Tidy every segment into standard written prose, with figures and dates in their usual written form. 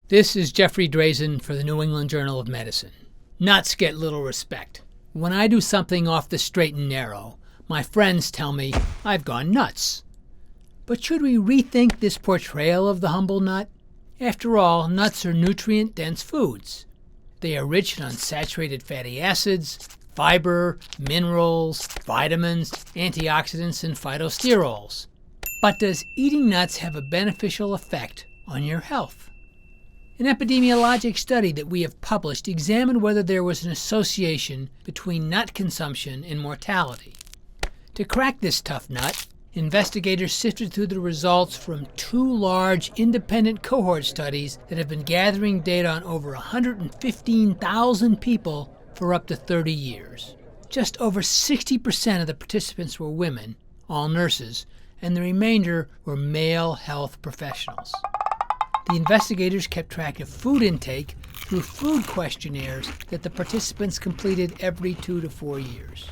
This is Jeffrey Drazen for the New England Journal of Medicine. Nuts get little respect. When I do something off the straight and narrow, my friends tell me I've gone nuts. But should we rethink this portrayal of the humble nut? After all, nuts are nutrient-dense foods. They are rich in unsaturated fatty acids, fiber, minerals, vitamins, antioxidants, and phytosterols. But does eating nuts have a beneficial effect on your health? An epidemiologic study that we have published examined whether there was an association between nut consumption and mortality. To crack this tough nut, investigators sifted through the results from two large independent cohort studies that have been gathering data on over 115,000 people for up to 30 years. Just over 60% of the participants were women, all nurses, and the remainder were male health professionals. The investigators kept track of food intake through food questionnaires that the participants completed every 2 to 4 years.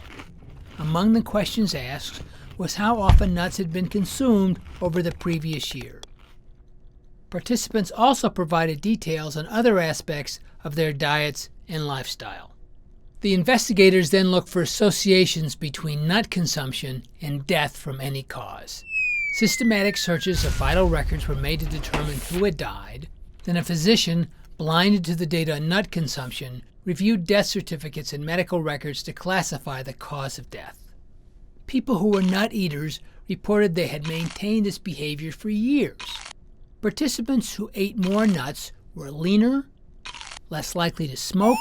Among the questions asked was how often nuts had been consumed over the previous year. Participants also provided details on other aspects of their diets and lifestyle. The investigators then looked for associations between nut consumption and death from any cause. Systematic searches of vital records were made to determine who had died. Then a physician, blinded to the data on nut consumption, reviewed death certificates and medical records to classify the cause of death. People who were nut eaters reported they had maintained this behavior for years. Participants who ate more nuts were leaner, less likely to smoke,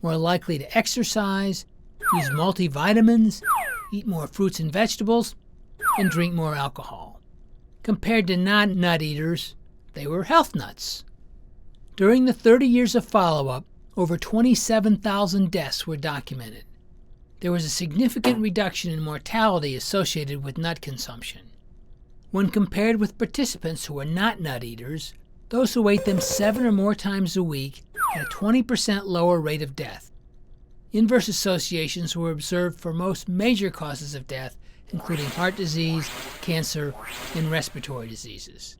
more likely to exercise, use multivitamins, eat more fruits and vegetables, and drink more alcohol. Compared to non-nut eaters, they were health nuts. During the 30 years of follow-up, over 27,000 deaths were documented. There was a significant reduction in mortality associated with nut consumption. When compared with participants who were not nut eaters, those who ate them 7 or more times a week had a 20% lower rate of death. Inverse associations were observed for most major causes of death, including heart disease, cancer, and respiratory diseases.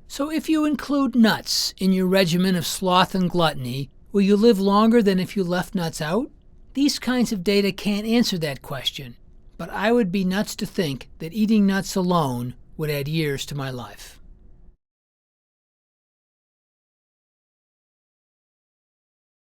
So if you include nuts in your regimen of sloth and gluttony, will you live longer than if you left nuts out? These kinds of data can't answer that question, but I would be nuts to think that eating nuts alone would add years to my life.